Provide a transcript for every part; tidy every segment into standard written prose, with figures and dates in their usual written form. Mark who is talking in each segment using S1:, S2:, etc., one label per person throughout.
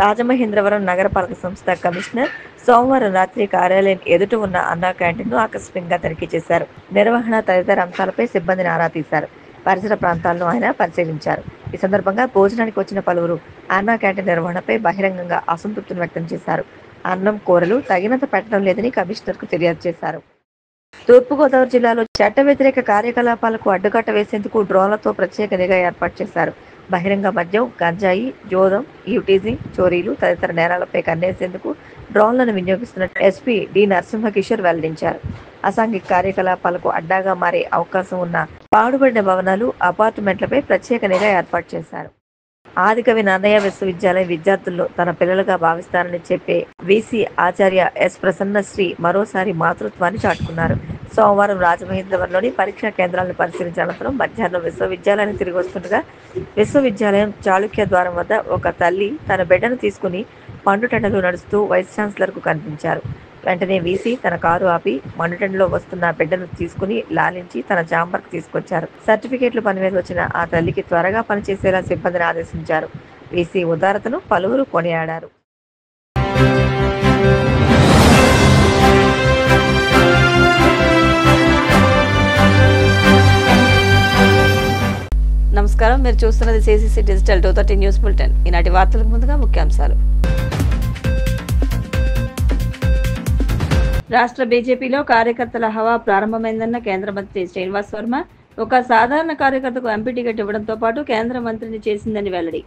S1: రాజమహేంద్రవరం నగరపాలక సంస్థ కమిషనర్ సోమవారం రాత్రి కార్యాలయం ఎదుట ఉన్న అన్నా క్యాంటీన్ను ఆకస్మికంగా తనిఖీ చేశారు. నిర్వహణ తదితర అంశాలపై సిబ్బందిని ఆరా తీశారు. పరిసర ప్రాంతాలను ఆయన పరిశీలించారు. ఈ సందర్భంగా భోజనానికి వచ్చిన పలువురు అన్నా క్యాంటీన్ నిర్వహణపై బహిరంగంగా అసంతృప్తిని వ్యక్తం చేశారు. అన్నం, కూరలు తగినంత పెట్టడం లేదని కమిషనర్కు ఫిర్యాదు చేశారు. తూర్పుగోదావరి జిల్లాలో చట్ట వ్యతిరేక కార్యకలాపాలకు అడ్డుకట్ట వేసేందుకు డ్రోన్లతో ప్రత్యేక నిఘా ఏర్పాటు చేశారు. బహిరంగ మద్యం, గంజాయి, జోదం, ఈవ్టీజింగ్, చోరీలు తదితర నేరాలపై కన్నేసేందుకు డ్రోన్లను వినియోగిస్తున్నట్టు ఎస్పీ డి నరసింహకిషోర్ వెల్లడించారు. అసాంఘిక కార్యకలాపాలకు అడ్డాగా మారే అవకాశం ఉన్న పాడుబడిన భవనాలు, అపార్ట్మెంట్లపై ప్రత్యేక నిఘా ఏర్పాటు చేశారు. ఆదికవి నన్నయ్య విశ్వవిద్యాలయం విద్యార్థులను తన పిల్లలుగా భావిస్తారని చెప్పే వీసీ ఆచార్య ఎస్ ప్రసన్నశ్రీ మరోసారి మాతృత్వాన్ని చాటుకున్నారు. సోమవారం రాజమహేంద్రవరంలోని పరీక్షా కేంద్రాలను పరిశీలించిన అనంతరం మధ్యాహ్నం విశ్వవిద్యాలయానికి తిరిగి వస్తుండగా విశ్వవిద్యాలయం చాళుక్య ద్వారం వద్ద ఒక తల్లి తన బిడ్డను తీసుకుని మండుటెండలో నడుస్తూ వైస్ ఛాన్సలర్కు కనిపించారు. వెంటనే వీసీ తన కారు ఆపి మండుటెండలో వస్తున్న బిడ్డను తీసుకుని లాలించి తన ఛాంబర్కు తీసుకొచ్చారు. సర్టిఫికేట్లు పని మీద వచ్చిన ఆ తల్లికి త్వరగా పనిచేసేలా సిబ్బందిని ఆదేశించారు. వీసీ ఉదారతను పలువురు కొనియాడారు.
S2: నమస్కారం, మీరు చూస్తున్నది సిసిసి డిజిటల్ 230 న్యూస్ బులెటిన్. ఈనాటి వార్తలకు ముందుగా ముఖ్యాంశాలు. రాష్ట్ర బీజేపీలో కార్యకర్తల హవా ప్రారంభమైందన్న కేంద్ర మంత్రి శ్రీనివాస్ వర్మ ఒక సాధారణ కార్యకర్తకు ఎంపీ టికెట్ ఇవ్వడంతో పాటు కేంద్ర మంత్రిని చేసిందని వెల్లడి.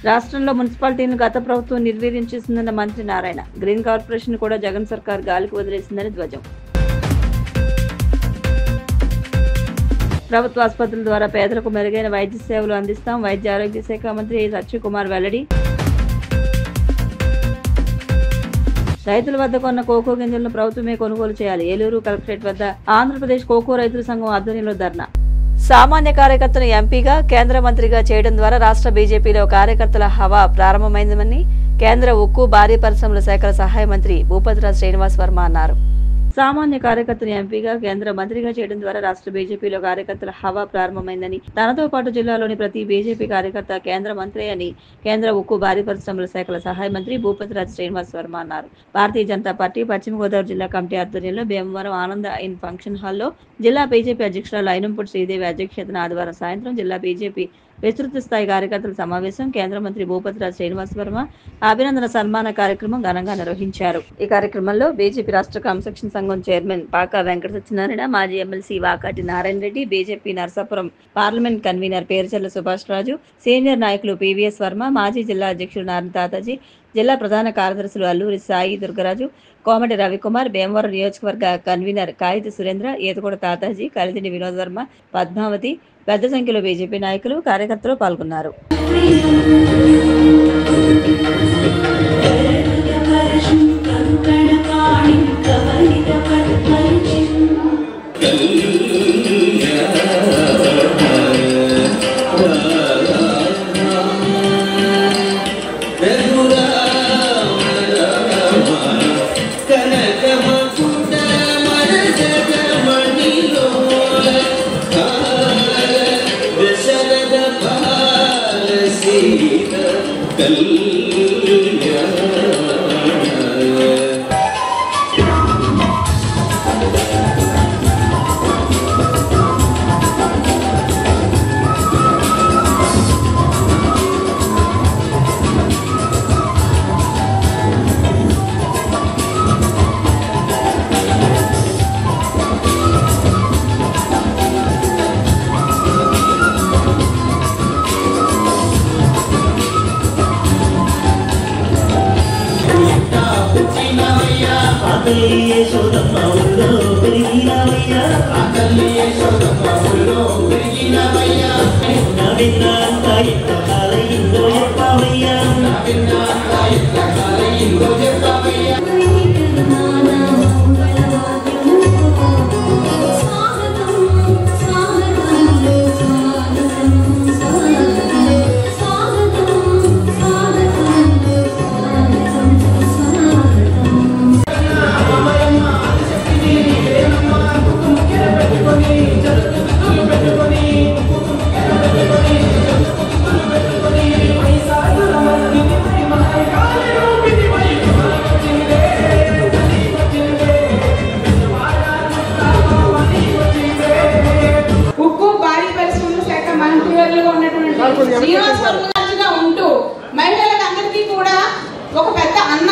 S2: రాష్ట్రంలో మున్సిపాలిటీలను గత ప్రభుత్వం నిర్వీర్యం చేసిందన్న మంత్రి నారాయణ. గ్రీన్ కార్పొరేషన్ కూడా జగన్ సర్కార్ గాలికి వదిలేసిందని ధ్వజం. ప్రభుత్వ ఆసుపత్రుల ద్వారా పేదలకు మెరుగైన వైద్య సేవలు అందిస్తాం. వైద్య ఆరోగ్య శాఖ మంత్రి సత్యకుమార్ వెల్లడి. రైతుల వద్ద కొన్న కోకో గింజలను ప్రభుత్వమే కొనుగోలు చేయాలి. ఏలూరు కలెక్టరేట్ వద్ద ఆంధ్రప్రదేశ్ కోకో రైతుల సంఘం ఆధ్వర్యంలో ధర్నా. సామాన్య కార్యకర్తను ఎంపీగా, కేంద్ర మంత్రిగా చేయడం ద్వారా రాష్ట్ర బీజేపీలో కార్యకర్తల హవా ప్రారంభమైందని కేంద్ర ఉక్కు, భారీ పరిశ్రమల శాఖల సహాయ మంత్రి భూపతిరాజు శ్రీనివాస్ వర్మ అన్నారు. సామాన్య కార్యకర్తను ఎంపీగా, కేంద్ర మంత్రిగా చేయడం ద్వారా రాష్ట్ర బీజేపీలో కార్యకర్తల హవా ప్రారంభమైందని, తనతో పాటు జిల్లాలోని ప్రతి బీజేపీ కార్యకర్త కేంద్ర మంత్రి అని కేంద్ర ఉక్కు, భారీ పరిశ్రమల శాఖల సహాయ మంత్రి భూపతిరాజు శ్రీనివాస్ వర్మ అన్నారు. భారతీయ జనతా పార్టీ పశ్చిమ గోదావరి జిల్లా కమిటీ ఆధ్వర్యంలో భీమవరం ఆనంద ఇన్ ఫంక్షన్ హాల్లో జిల్లా బీజేపీ అధ్యక్షురాలు అయినంపూడి శ్రీదేవి అధ్యక్షతన ఆదివారం సాయంత్రం జిల్లా బీజేపీ విస్తృత స్థాయి కార్యకర్తల సమావేశం కేంద్ర మంత్రి భూపతిరాజు శ్రీనివాస్ వర్మ అభినందన సన్మాన కార్యక్రమం ఘనంగా నిర్వహించారు. ఈ కార్యక్రమంలో బీజేపీ రాష్ట్ర క్రమశిక్షణ సంఘం చైర్మన్ పాకా వెంకట సత్యనారాయణ, మాజీ MLC Vakati Narayana Reddy, BJP Narasapuram parliament convener Peruchella Subhash Raju, senior నాయకులు పివిఎస్ వర్మ, మాజీ జిల్లా అధ్యక్షుడు నారాయణ తాతాజీ, జిల్లా ప్రధాన కార్యదర్శులు అల్లూరి సాయి దుర్గరాజు, కోమటి రవికుమార్, భీమవరం నియోజకవర్గ కన్వీనర్ కాయితి సురేంద్ర, ఈతకోట తాతాజీ, కలిదిని వినోద్ వర్మ, పద్మావతి, పెద్ద సంఖ్యలో బీజేపీ నాయకులు, కార్యకర్తలు పాల్గొన్నారు.
S3: శ్రీనివాస ఉంటూ మహిళలకు అందరికీ కూడా ఒక పెద్ద అన్న.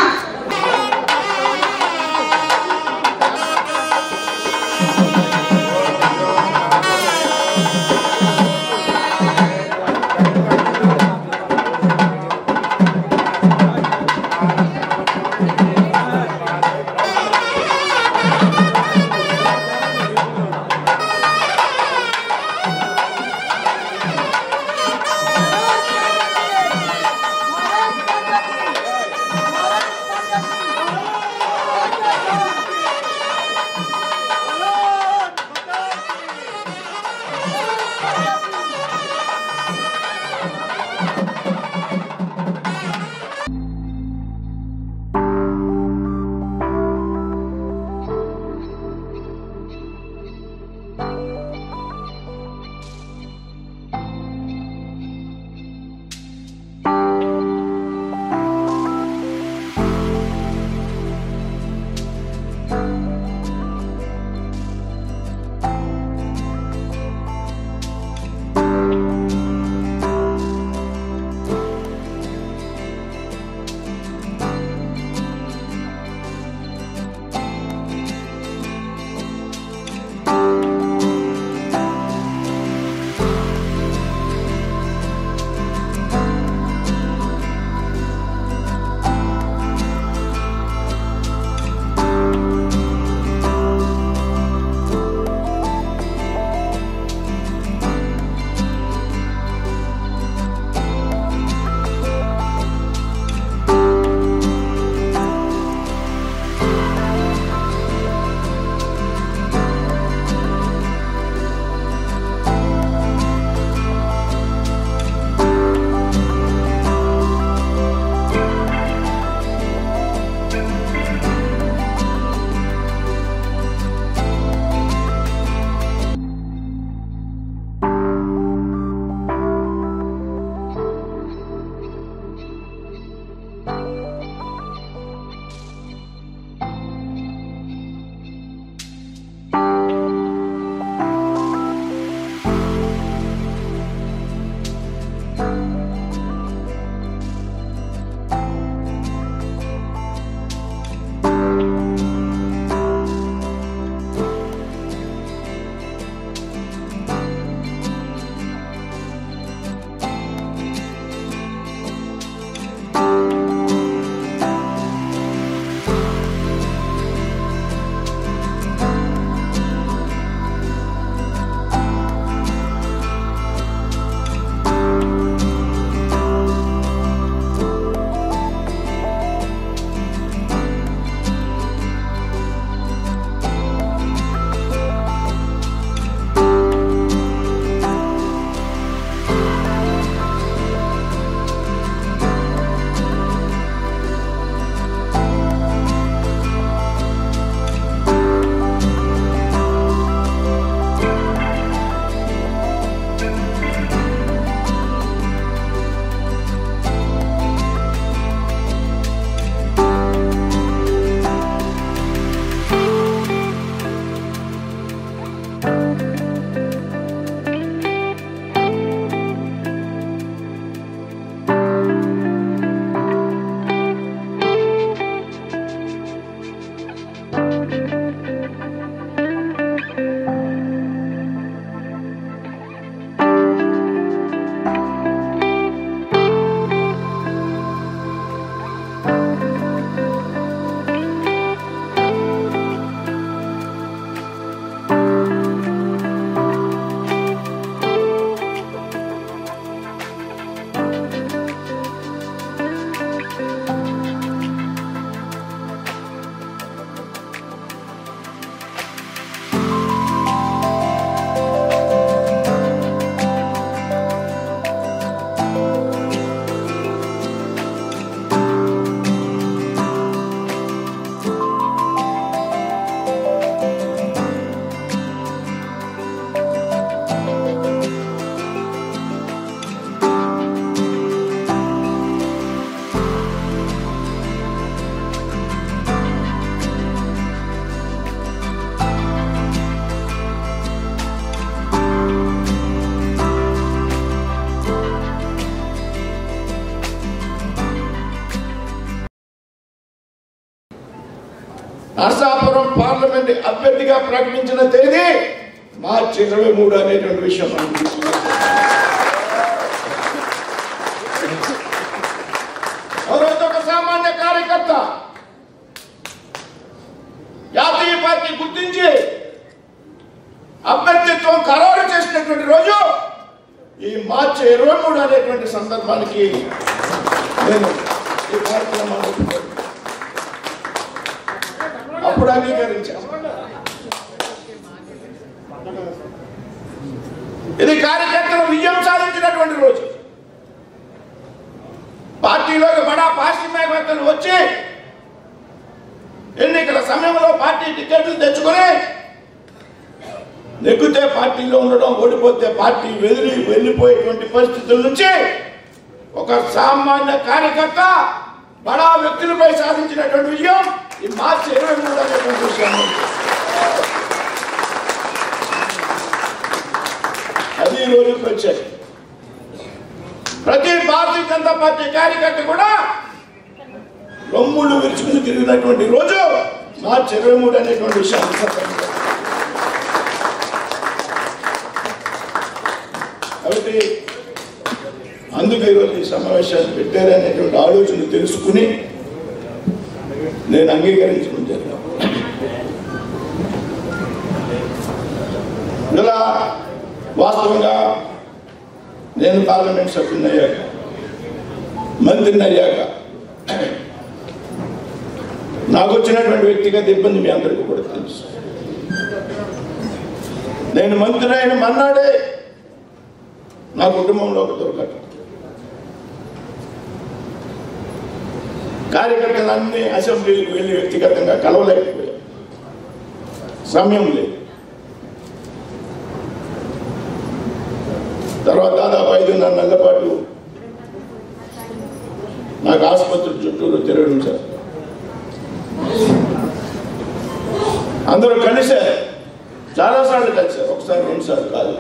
S4: నరసాపురం పార్లమెంట్ అభ్యర్థిగా ప్రకటించిన తేదీ మార్చి 23 అనేటువంటి విషయం మనం ఎవరైతే ఒక సామాన్య కార్యకర్త జాతీయ పార్టీ గుర్తించి అభ్యర్థిత్వం ఖరారు చేసినటువంటి రోజు ఈ మార్చి 23 అనేటువంటి సందర్భానికి నేను ఈ కార్యక్రమాన్ని అప్పుడు అంగీకరించాను. ఇది కార్యకర్తలు విజయం సాధించినటువంటి రోజు. పార్టీలోకి బడా పాశ్చిమాత్యవేత్తలు వచ్చి ఎన్నికల సమయంలో పార్టీ టికెట్లు తెచ్చుకొని నెగ్గితే పార్టీలో ఉండడం, ఓడిపోతే పార్టీ వెళ్ళిపోయేటువంటి పరిస్థితుల నుంచి ఒక సామాన్య కార్యకర్త బడా వ్యక్తులపై సాధించినటువంటి విజయం ఈ మార్చి 23 అనేటువంటి విషయం. అది రోజుకి వచ్చాయి. ప్రతి భారతీయ జనతా పార్టీ కార్యకర్త కూడా రొమ్ములు విరుచుకుని తిరిగినటువంటి రోజు మార్చి 23 అనేటువంటి విషయాన్ని కాబట్టి అందుకే ఈరోజు ఈ సమావేశాన్ని పెట్టారనేటువంటి ఆలోచన తెలుసుకుని నేను అంగీకరించడం జరిగింది. ఇలా వాస్తవంగా నేను పార్లమెంట్ సభ్యుని అయ్యాక, మంత్రిని అయ్యాక నాకు వచ్చినటువంటి వ్యక్తిగత ఇబ్బంది మీ అందరికీ కూడా తెలుసు. నేను మంత్రి అయిన మన్నాడే నా కుటుంబంలో ఒక దొరకట. కార్యకర్తలన్నీ అసెంబ్లీకి వెళ్ళి వ్యక్తిగతంగా కలవలేకపోయారు, సమయం లేదు. తర్వాత దాదాపు 5.5 నెలల పాటు నాకు ఆసుపత్రి చుట్టూరు తిరగడం సార్. అందరూ కలిశారు, చాలాసార్లు కలిశారు, ఒకసారి 2 సార్లు కాదు.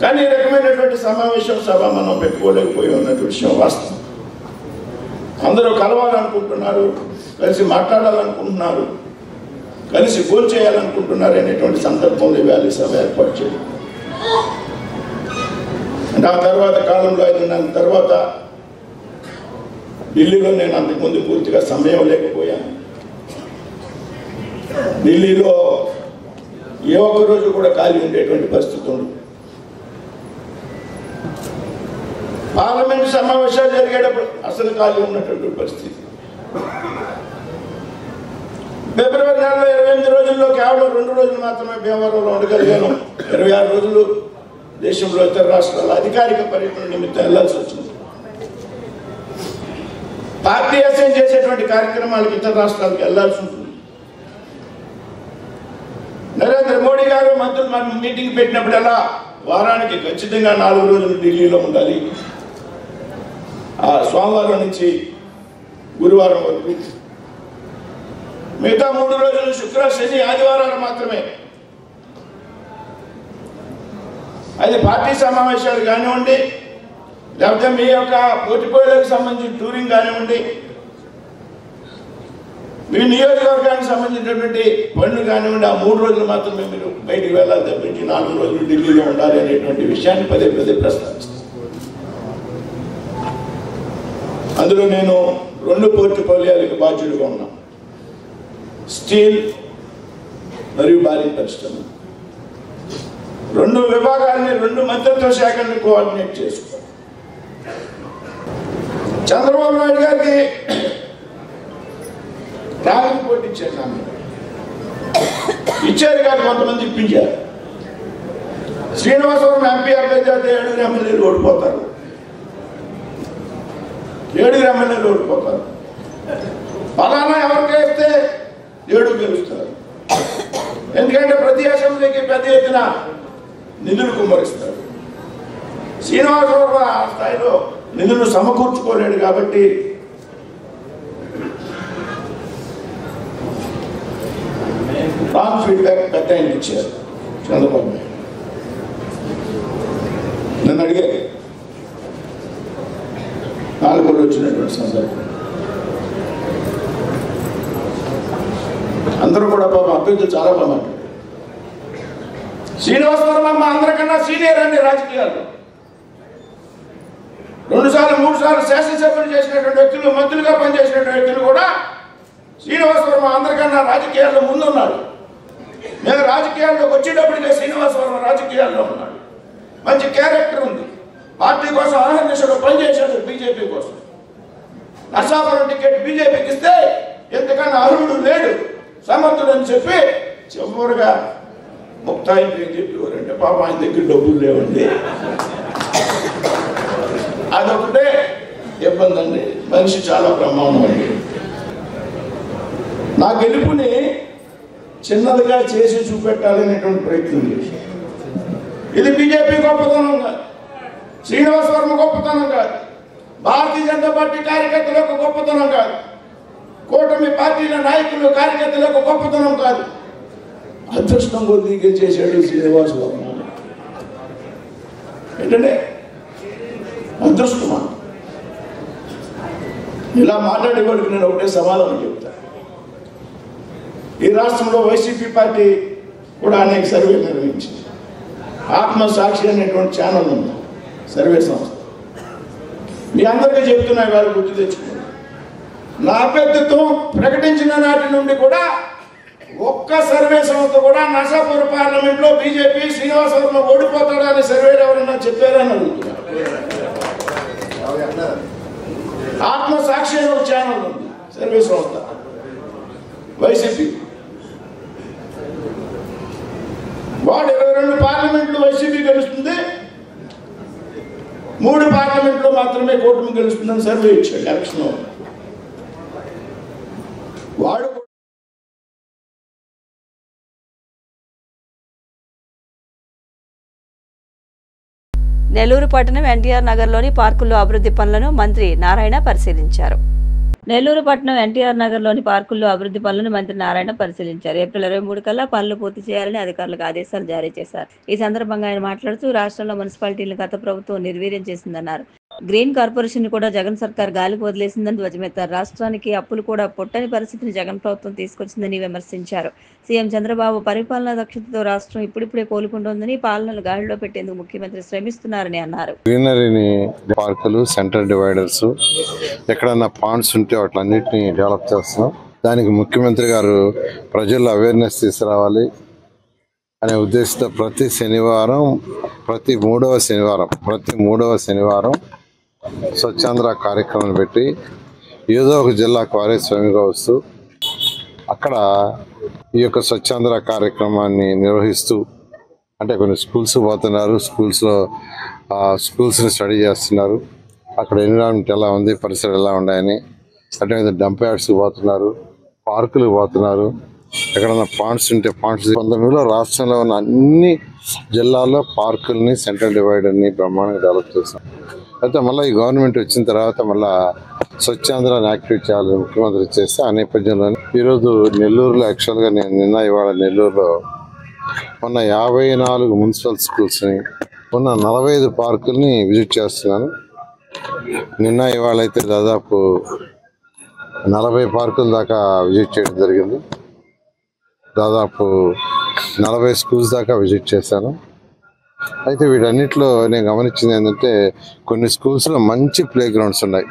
S4: కానీ ఈ రకమైనటువంటి సమావేశం సభ మనం పెట్టుకోలేకపోయి ఉన్నటువంటి విషయం వాస్తవం. అందరూ కలవాలనుకుంటున్నారు, కలిసి మాట్లాడాలనుకుంటున్నారు, కలిసి గోల్ చేయాలనుకుంటున్నారు అనేటువంటి సందర్భంలో ఇవాళ సభ ఏర్పాటు చేయడం. ఆ తర్వాత కాలంలో 5 నెలల తర్వాత ఢిల్లీలో నేను అంతకుముందు పూర్తిగా సమయం లేకపోయాను. ఢిల్లీలో ఏ ఒక్క రోజు కూడా ఖాళీ ఉండేటువంటి పరిస్థితి ఉంది. పార్లమెంట్ సమావేశాలు జరిగేటప్పుడు అసలు ఖాళీ ఉన్నటువంటి పరిస్థితి. ఫిబ్రవరి నెలలో 28 రోజుల్లో కేవలం 2 రోజులు మాత్రమే భీమవరంలో ఉండగలిగాను. 26 రోజులు దేశంలో ఇతర రాష్ట్రాల అధికారిక పర్యటన నిమిత్తం వెళ్లాల్సి వచ్చింది. పార్టీ అసైన్ చేసేటువంటి కార్యక్రమాలకు ఇతర రాష్ట్రాలకు వెళ్లాల్సి ఉంటుంది. నరేంద్ర మోడీ గారు మంత్రులు మీటింగ్ పెట్టినప్పుడల్లా వారానికి ఖచ్చితంగా 4 రోజులు ఢిల్లీలో ఉండాలి. సోమవారం నుంచి గురువారం వరకు, మిగతా 3 రోజులు శుక్ర, శని, ఆదివారాలు మాత్రమే. అది పార్టీ సమావేశాలు కానివ్వండి, లేకపోతే మీ యొక్క పోటీపోయేలకు సంబంధించిన టూరింగ్ కానివ్వండి, మీ నియోజకవర్గానికి సంబంధించినటువంటి పనులు కానివ్వండి, ఆ 3 రోజులు మాత్రమే మీరు బయటికి వెళ్ళాలి తప్పించి 4 రోజులు ఢిల్లీలో ఉండాలి అనేటువంటి విషయాన్ని పదే ప్రస్తావిస్తాను. అందులో నేను 2 పోర్ట్ఫోలియోలకు బాధ్యులుగా ఉన్నా, స్టీల్ మరియు భారీ పరిశ్రమ. 2 విభాగాన్ని 2 మంత్రిత్వ శాఖల్ని కోఆర్డినేట్ చేసుకో. చంద్రబాబు నాయుడు గారికి ట్రావెల్ పోటీ ఇచ్చారు, నన్ను ఇచ్చారు కానీ కొంతమంది ఇప్పించారు. శ్రీనివాసవరం ఎంపీ అభ్యర్థి అయితే 7 ఎమ్మెల్యేలు ఓడిపోతారు, 7 ఎమ్మెల్యేలు ఓడిపోతారు. ఫలానా ఎవరికి వేస్తే 7 గెలుస్తారు. ఎందుకంటే ప్రతి అసెంబ్లీకి పెద్ద ఎత్తున నిధులు కుమ్మరిస్తారు. శ్రీనివాసరావు ఆ స్థాయిలో నిధులు సమకూర్చుకోలేడు కాబట్టి రాంగ్ ఫీడ్బ్యాక్ పెద్ద ఆయన ఇచ్చారు చంద్రబాబు నాయుడు. నన్ను అడిగారు, నాలుగోళ్ళు వచ్చినటువంటి సందర్భం. అందరూ కూడా పాపం అభ్యర్థులు చాలా బాగా మాట్లాడారు. శ్రీనివాస వర్మ మా అందరికన్నా సీనియర్ అండి రాజకీయాల్లో. 2 సార్లు 3 సార్లు శాసనసభ్యులు చేసినటువంటి వ్యక్తులు, మంత్రులుగా పనిచేసినటువంటి వ్యక్తులు కూడా శ్రీనివాస వర్మ అందరికన్నా రాజకీయాల్లో ముందున్నాడు. మేము రాజకీయాల్లోకి వచ్చేటప్పటికే శ్రీనివాస వర్మ రాజకీయాల్లో ఉన్నాడు. మంచి క్యారెక్టర్ ఉంది. పార్టీ కోసం ఆహర్నిశలో పనిచేశాడు. బీజేపీ కోసం నర్సాపురం టికెట్ బీజేపీకి ఇస్తే ఎంతకన్నా అర్హుడు లేడు, సమర్థుడు అని చెప్పి చివరిగా ముక్తాయింపు ఏం చెప్పేవారంటే పాప ఆయన దగ్గర డబ్బులు లేవండి, అదొకటే ఇబ్బంది అండి. మనిషి చాలా బ్రహ్మాండం అండి. నా గెలుపుని చిన్నదిగా చేసి చూపెట్టాలనేటువంటి ప్రయత్నం చేసి, ఇది బీజేపీ గొప్పతనం కాదు, శ్రీనివాస వర్మ గొప్పతనం కాదు, భారతీయ జనతా పార్టీ కార్యకర్తల యొక్క గొప్పతనం కాదు, కూటమి పార్టీల నాయకులు కార్యకర్తల యొక్క గొప్పతనం కాదు. అదృష్టం కొద్దిగా చేశాడు శ్రీనివాస వర్మ. ఏంటంటే అదృష్టమా? ఇలా మాట్లాడేవాడికి నేను ఒకటే సమాధానం చెప్తాను. ఈ రాష్ట్రంలో వైసీపీ పార్టీ కూడా అనేక సర్వేలు నిర్వహించింది. ఆత్మసాక్షి అనేటువంటి ఛానల్ ఉంది, సర్వే సంస్థ. మీ అందరికీ చెప్తున్నా, వారు గుర్తు తెచ్చుకోండి. నా అభ్యర్థిత్వం ప్రకటించిన నాటి నుండి కూడా ఒక్క సర్వే సంస్థ కూడా నర్సాపూర్ పార్లమెంట్లో బీజేపీ శ్రీనివాస వర్మ ఓడిపోతాడా అనే సర్వేలు ఎవరన్నా చెప్పారని అడుగుతున్నారు. ఆత్మసాక్షి అనే ఒక ఛానల్ ఉంది, సర్వే సంస్థ, వైసీపీ. వాడు 22 పార్లమెంట్లు వైసీపీ గెలుస్తుంది, 3 పార్లమెంట్లో మాత్రమే కూటమి గెలుస్తుందని సర్వే ఇచ్చాడు ఎలక్షన్. వాడు
S2: నెల్లూరు పట్టణం ఎన్టీఆర్ నగర్లోని పార్కుల్లో అభివృద్ధి పనులను మంత్రి నారాయణ పరిశీలించారు. నెల్లూరు పట్టణం ఎన్టీఆర్ నగర్లోని పార్కుల్లో అభివృద్ధి పనులను మంత్రి నారాయణ పరిశీలించారు. ఏప్రిల్ 23 కల్లా పనులు పూర్తి చేయాలని అధికారులకు ఆదేశాలు జారీ చేశారు. ఈ సందర్భంగా ఆయన మాట్లాడుతూ రాష్ట్రంలో మున్సిపాలిటీలను గత ప్రభుత్వం నిర్వీర్యం చేసిందన్నారు. గ్రీన్ కార్పొరేషన్ కూడా జగన్ సర్కార్ గాలికి వదిలేసిందని ధ్వజమెత్తారు. రాష్ట్రానికి అప్పులు కూడా పొట్టని పరిస్థితిని జగన్ ప్రభుత్వం తీసుకొచ్చిందని విమర్శించారు. సీఎం చంద్రబాబు పరిపాలనా దక్షతతో రాష్ట్రం ఇప్పుడిప్పుడే కోలుకుంటోందని, పాలనలు గాడిలో పెట్టేందుకు ముఖ్యమంత్రి శ్రమిస్తున్నారని అన్నారు.
S5: గ్రీనరీని, పార్కులు, సెంటర్ డివైడర్స్, ఎక్కడన్నా పాండ్స్ ఉంటే వాటిలన్నింటినీ డెవలప్ చేస్తున్నాం. దానికి ముఖ్యమంత్రి గారు ప్రజల్లో అవేర్నెస్ తీసుకురావాలి అనే ఉద్దేశంతో ప్రతి మూడవ శనివారం స్వచ్ఛాంధ్ర కార్యక్రమం పెట్టి ఏదో ఒక జిల్లాకు వారే స్వయంగా వస్తూ అక్కడ ఈ యొక్క స్వచ్ఛాంధ్ర కార్యక్రమాన్ని నిర్వహిస్తూ, అంటే కొన్ని స్కూల్స్ పోతున్నారు, స్కూల్స్ని స్టడీ చేస్తున్నారు, అక్కడ ఎన్విరాన్మెంట్ ఎలా ఉంది, పరిసరాలు ఎలా ఉన్నాయని. అదేవిధంగా డంప్ యార్డ్స్కి పోతున్నారు, పార్కులకు పోతున్నారు, ఎక్కడన్నా పాండ్స్ ఉంటే పాండ్స్. 19లో రాష్ట్రంలో ఉన్న అన్ని జిల్లాల్లో పార్కుల్ని, సెంట్రల్ డివైడర్ని బ్రహ్మాండంగా డెవలప్ చేస్తాం. అయితే మళ్ళీ ఈ గవర్నమెంట్ వచ్చిన తర్వాత మళ్ళీ స్వచ్ఛాంధ్రాన్ని యాక్టివేట్ చేయాలని ముఖ్యమంత్రి చేస్తే ఆ నేపథ్యంలో ఈరోజు నెల్లూరులో యాక్చువల్గా నేను ఇవాళ నెల్లూరులో ఉన్న 54 మున్సిపల్ స్కూల్స్ని, ఉన్న 45 పార్కుల్ని విజిట్ చేస్తున్నాను. ఇవాళ అయితే దాదాపు 40 పార్కుల దాకా విజిట్ చేయడం జరిగింది. దాదాపు 40 స్కూల్స్ దాకా విజిట్ చేశాను. అయితే వీటన్నిటిలో నేను గమనించింది ఏంటంటే కొన్ని స్కూల్స్లో మంచి ప్లే గ్రౌండ్స్ ఉన్నాయి.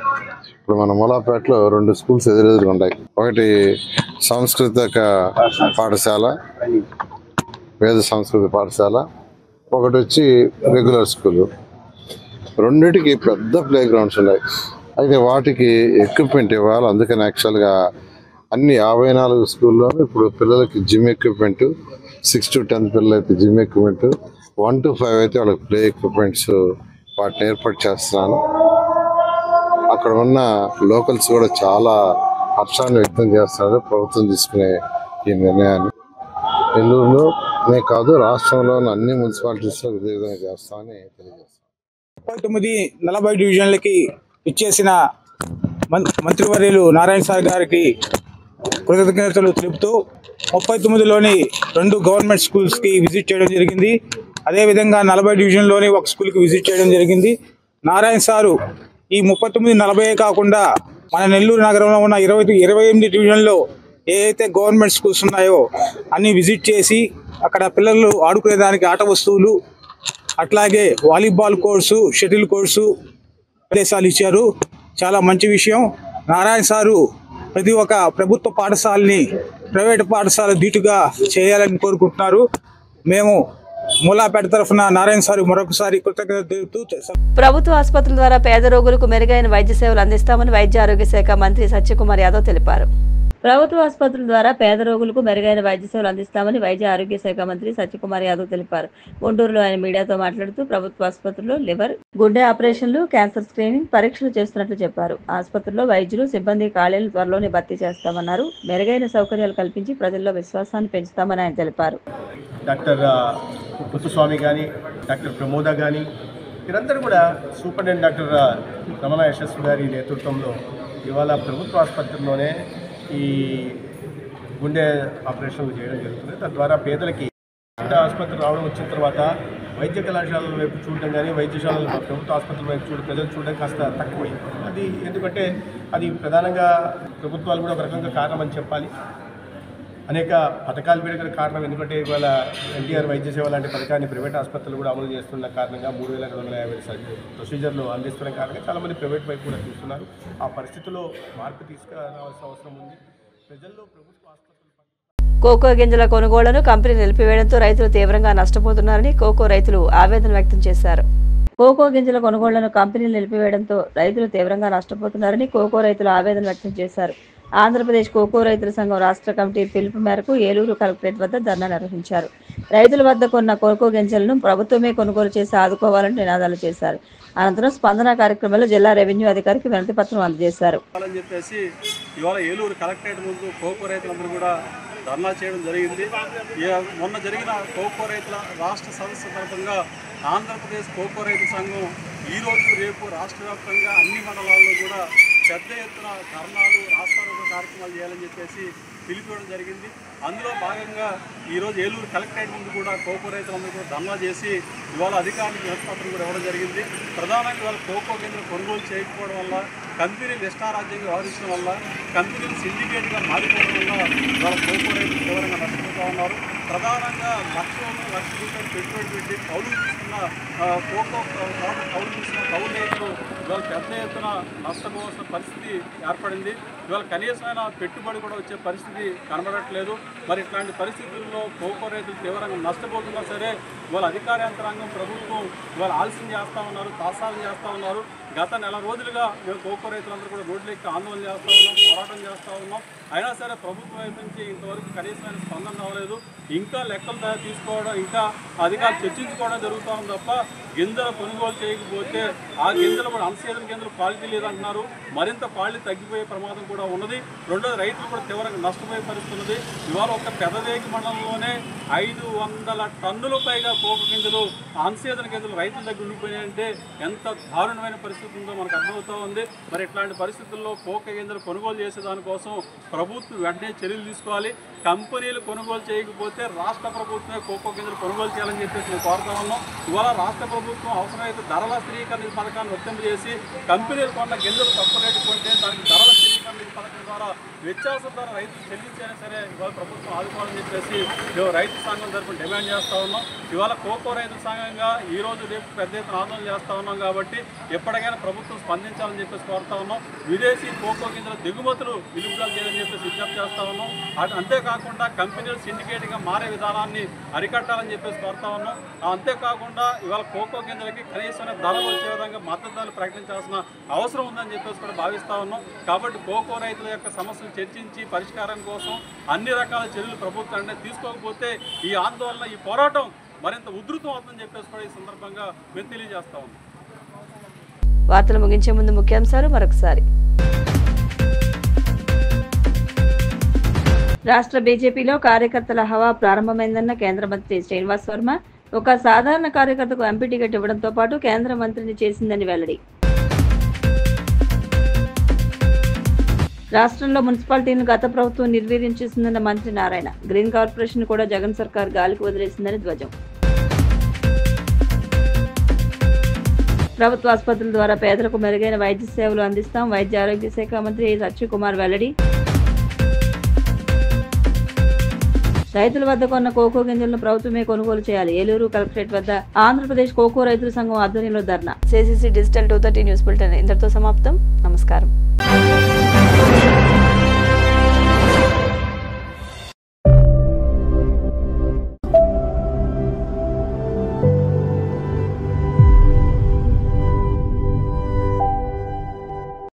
S5: ఇప్పుడు మన మూలాపేటలో 2 స్కూల్స్ ఎదురెదురుగా ఉన్నాయి. ఒకటి సాంస్కృతిక పాఠశాల, వేద సంస్కృతి పాఠశాల, ఒకటి వచ్చి రెగ్యులర్ స్కూలు. రెండింటికి పెద్ద ప్లే గ్రౌండ్స్ ఉన్నాయి. అయితే వాటికి ఎక్విప్మెంట్ ఇవ్వాలి. అందుకని యాక్చువల్గా అన్ని 54 స్కూల్లోనూ ఇప్పుడు పిల్లలకి జిమ్ ఎక్విప్మెంట్, 6 to 10 పిల్లలు అయితే జిమ్ ఎక్విప్మెంట్, 1 to 5 అయితే వాళ్ళకి ప్లే ఎక్విప్మెంట్స్ వాటిని ఏర్పాటు చేస్తున్నాను. అక్కడ ఉన్న లోకల్స్ కూడా చాలా హర్షాన్ని వ్యక్తం చేస్తున్నారు ప్రభుత్వం తీసుకునే ఈ నిర్ణయాన్ని. నెల్లూరులోనే కాదు, రాష్ట్రంలో అన్ని మున్సిపాలిటీస్లో ఇదే విధంగా చేస్తామని తెలియజేస్తాను.
S6: 39 40 డివిజన్లకి ఇచ్చేసిన మంత్రివర్యులు నారాయణ సార్ గారికి కృతజ్ఞతలు తెలుపుతూ 39లోని 2 గవర్నమెంట్ స్కూల్స్కి విజిట్ చేయడం జరిగింది. అదేవిధంగా 40 డివిజన్లోని ఒక స్కూల్కి విజిట్ చేయడం జరిగింది. నారాయణ సారు ఈ 39, 40 కాకుండా మన నెల్లూరు నగరంలో ఉన్న 28 డివిజన్లో ఏదైతే గవర్నమెంట్ స్కూల్స్ ఉన్నాయో అన్ని విజిట్ చేసి అక్కడ పిల్లలు ఆడుకునేదానికి ఆట వస్తువులు, అట్లాగే వాలీబాల్ కోర్సు, షటిల్ కోర్సు ఆదేశాలు ఇచ్చారు. చాలా మంచి విషయం. నారాయణ సారు ప్రతి ఒక్క ప్రభుత్వ పాఠశాలని ప్రైవేటు పాఠశాల ధీటుగా చేయాలని కోరుకుంటున్నారు. మేము మూలాపేట తరఫున నారాయణ సారు మరొకసారి కృతజ్ఞత తెలుపుతూ
S2: ప్రభుత్వ ఆసుపత్రుల ద్వారా పేద రోగులకు మెరుగైన వైద్య సేవలు అందిస్తామని వైద్య ఆరోగ్య శాఖ మంత్రి సత్యకుమార్ యాదవ్ తెలిపారు. ప్రభుత్వ ఆసుపత్రుల ద్వారా పేద రోగులకు మెరుగైన వైద్య సేవలు అందిస్తామని వైద్య ఆరోగ్య శాఖ మంత్రి సత్యకుమార్ యాదవ్ తెలిపారు. గుంటూరులో ఆయన మీడియాతో మాట్లాడుతూ ప్రభుత్వ ఆసుపత్రుల్లో లివర్, గుండె ఆపరేషన్లు, క్యాన్సర్ స్క్రీనింగ్ పరీక్షలు చేస్తున్నట్లు చెప్పారు. ఆసుపత్రుల్లో వైద్యులు, సిబ్బంది ఖాళీలను త్వరలోనే భర్తీ చేస్తామన్నారు. మెరుగైన సౌకర్యాలు కల్పించి ప్రజల్లో విశ్వాసాన్ని పెంచుతామని ఆయన తెలిపారు.
S7: డాక్టర్ పుత్తుస్వామి కానీ, డాక్టర్ ప్రమోద కానీ, వీరందరూ కూడా సూపరింటెండెంట్ డాక్టర్ రమణ యశస్వి గారి నేతృత్వంలో ఇవాళ ప్రభుత్వ ఆసుపత్రిలోనే ఈ గుండె ఆపరేషన్లు చేయడం జరుగుతుంది. తద్వారా పేదలకి ఆసుపత్రి రావడం వచ్చిన తర్వాత వైద్య కళాశాలల వైపు చూడడం కానీ, వైద్యశాలల ప్రభుత్వ ఆసుపత్రుల వైపు ప్రజలు చూడడం కాస్త తక్కువైంది. అది ఎందుకంటే అది ప్రధానంగా ప్రభుత్వాలు కూడా ఒక రకంగా కారణం అని చెప్పాలి. అనేక పథకాలు పెరిగిన కారణం. ఎందుకంటే ఇవాళ ఎన్టీఆర్ వైద్య సేవ లాంటి పథకాన్ని ప్రైవేట్ ఆసుపత్రులు కూడా అమలు చేస్తున్న కారణంగా 3250 ప్రొసీజర్లు అందిస్తున్న కారణంగా చాలామంది ప్రైవేట్ వైపు కూడా చూస్తున్నారు. ఆ పరిస్థితుల్లో మార్పు తీసుకురావాల్సిన అవసరం ఉంది. ప్రజల్లో ప్రభుత్వ ఆసుపత్రులు
S2: కోకో గింజల కొనుగోళ్లను కంపెనీ నిలిపివేయడంతో రైతులు తీవ్రంగా నష్టపోతున్నారని కోకో రైతులు ఆవేదన వ్యక్తం చేశారు. కోకో గింజల కొనుగోళ్లను కంపెనీలు నిలిపివేయడంతో రైతులు తీవ్రంగా నష్టపోతున్నారని కోకో రైతులు ఆవేదన వ్యక్తం చేశారు. ఆంధ్రప్రదేశ్ కోకో రైతుల సంఘం రాష్ట్ర కమిటీ పిలుపు మేరకు ఏలూరు కలెక్టరేట్ వద్ద ధర్నా నిర్వహించారు. రైతుల వద్ద కొన్న కోకో గింజలను ప్రభుత్వమే కొనుగోలు చేసి ఆదుకోవాలని నినాదాలు చేశారు. అనంతరం స్పందన కార్యక్రమంలో జిల్లా రెవెన్యూ అధికారికి వినతి పత్రం అందజేశారు.
S8: ఇవాళ ఏలూరు కలెక్టరేట్ ముందు కోకో రైతులందరూ కూడా ధర్నా చేయడం జరిగింది. మొన్న జరిగిన కోకో రైతుల రాష్ట్ర సదస్సు సందర్భంగా ఆంధ్రప్రదేశ్ కోకో రైతు సంఘం ఈరోజు రేపు రాష్ట్ర వ్యాప్తంగా అన్ని మండలాల్లో కూడా పెద్ద ఎత్తున ధర్నాలు, రాస్తారోకో కార్యక్రమాలు చేయాలని చెప్పేసి పిలిపివ్వడం జరిగింది. అందులో భాగంగా ఈరోజు ఏలూరు కలెక్టరేట్ ముందు కూడా కోకో రైతులందరూ కూడా ధర్నా చేసి ఇవాళ అధికారులకు వినతిపత్రం కూడా ఇవ్వడం జరిగింది. ప్రధానంగా ఇవాళ కోకో గింజలు కొనుగోలు చేయకపోవడం వల్ల, కంపెనీలు ఇష్టారాజ్యంగా వ్యవహరించడం వల్ల, కంపెనీలు సిండికేట్గా మారిపోవడం వల్ల ఇవాళ కోకో రైతులు తీవ్రంగా నష్టపోతూ ఉన్నారు. ప్రధానంగా లక్ష రూపాయలు పెట్టుబడి పెట్టి కౌలు తీసుకున్న కోకో కౌలు తీసుకున్న కౌలు రైతులు ఇవాళ పెద్ద ఎత్తున నష్టపోవాల్సిన పరిస్థితి ఏర్పడింది. ఇవాళ కనీసమైన పెట్టుబడి కూడా వచ్చే పరిస్థితి కనబడట్లేదు. మరి ఇట్లాంటి పరిస్థితుల్లో కోకో రైతులు తీవ్రంగా నష్టపోతున్నా సరే ఇవాళ అధికార యంత్రాంగం, ప్రభుత్వం ఇవాళ ఆలస్యం చేస్తూ ఉన్నారు, తాసాలు చేస్తూ ఉన్నారు. గత నెల రోజులుగా మేము కోకో రైతులందరూ కూడా రోడ్లెక్కి ఆందోళన చేస్తూ ఉన్నాం, పోరాటం చేస్తూ ఉన్నాం. అయినా సరే ప్రభుత్వం వైపు నుంచి ఇంతవరకు కనీసమైన స్పందన రావలేదు. ఇంకా లెక్కలు తీసుకోవడం, ఇంకా అధికారులు చర్చించుకోవడం జరుగుతూ ఉంది తప్ప గింజలు కొనుగోలు చేయకపోతే ఆ గింజలు కూడా అన్సీజన్ గింజలు క్వాలిటీ లేదంటున్నారు. మరింత క్వాలిటీ తగ్గిపోయే ప్రమాదం కూడా ఉన్నది. రెండోది రైతులు కూడా తీవ్రంగా నష్టపోయే పరిస్థితి ఉన్నది. ఇవాళ ఒక పెదవేగి మండలంలోనే 500 టన్నుల పైగా కోకో గింజలు, అన్సీజన్ గింజలు రైతుల దగ్గర ఉండిపోయినాయంటే ఎంత దారుణమైన పరిస్థితి ఉందో మనకు అర్థమవుతూ ఉంది. మరి ఇట్లాంటి పరిస్థితుల్లో కోకో గింజలు కొనుగోలు చేసే దానికోసం ప్రభుత్వం వెంటనే చర్యలు తీసుకోవాలి. కంపెనీలు కొనుగోలు చేయకపోతే రాష్ట్ర ప్రభుత్వమే కోకో గింజలు కొనుగోలు చేయాలని చెప్పేసి మేము కోరుతా ఉన్నాం. ఇవాళ రాష్ట్ర ప్రభుత్వం అవసరమైతే ధరల స్థిరీకరణ పథకాన్ని వర్తింపజేసి కంపెనీలు కొన్న గింజలు తక్కువ రేటు కొంటే దానికి ధరల స్థిరీకరణ పథకం ద్వారా వ్యత్యాసం ద్వారా రైతులు చెల్లించైనా సరే ఇవాళ ప్రభుత్వం ఆదుకోవాలని చెప్పేసి మేము రైతు సంఘం తరఫున డిమాండ్ చేస్తూ ఉన్నాం. ఇవాళ కోకో రైతు సంఘంగా ఈరోజు రేపు పెద్ద ఎత్తున ఆందోళన చేస్తూ ఉన్నాం కాబట్టి ఎప్పటికైనా ప్రభుత్వం స్పందించాలని చెప్పేసి కోరుతా ఉన్నాం. విదేశీ కోకో గింజల దిగుమతులు నిలుపుదల చేయాలని చెప్పేసి విజ్ఞప్తి చేస్తూ ఉన్నాం. అంతేకాకుండా కంపెనీలు సిండికేట్గా మారే విధానాన్ని అరికట్టాలని చెప్పేసి కోరుతా ఉన్నాం. అంతేకాకుండా ఇవాళ కోకో గింజలకి కనీసమైన ధరలు వచ్చే విధంగా మద్దతు ధరలు ప్రకటించాల్సిన అవసరం ఉందని చెప్పేసి కూడా భావిస్తూ ఉన్నాం. కాబట్టి కోకో రైతుల యొక్క సమస్యలు చర్చించి పరిష్కారం కోసం అన్ని రకాల చర్యలు ప్రభుత్వం అంటే తీసుకోకపోతే ఈ ఆందోళన, ఈ పోరాటం మరింత ఉధృతం అవుతుందని చెప్పేసి కూడా ఈ సందర్భంగా మేము తెలియజేస్తా ఉన్నాం.
S2: వార్తలు ముగించే ముందు ముఖ్యాంశాలు మరొకసారి. రాష్ట్ర బీజేపీలో కార్యకర్తల హవా ప్రారంభమైందన్న కేంద్ర మంత్రి శ్రీనివాస్ వర్మ. ఒక సాధారణ కార్యకర్తకు ఎంపీ టికెట్ ఇవ్వడంతో పాటు కేంద్ర మంత్రిని చేసిందని వెల్లడి. రాష్ట్రంలో మున్సిపాలిటీలను గత ప్రభుత్వం నిర్వీర్యం చేసిందన్న మంత్రి నారాయణ. గ్రీన్ కార్పొరేషన్ కూడా జగన్ సర్కార్ గాలికి వదిలేసిందని ధ్వజం. ప్రభుత్వ ఆసుపత్రుల ద్వారా పేదలకు మెరుగైన వైద్య సేవలు అందిస్తాం, వైద్య ఆరోగ్య శాఖ మంత్రి సత్యకుమార్ వెల్లడి. రైతుల వద్ద కొన్న కోకో గింజలను ప్రభుత్వమే కొనుగోలు చేయాలి. ఏలూరు కలెక్టరేట్ వద్ద ఆంధ్రప్రదేశ్ కోకో రైతుల సంఘం ఆధ్వర్యంలో ధర్నా. CCC డిజిటల్ 230 న్యూస్ బులెటిన్ ఇంతటితో సమాప్తం. నమస్కారం.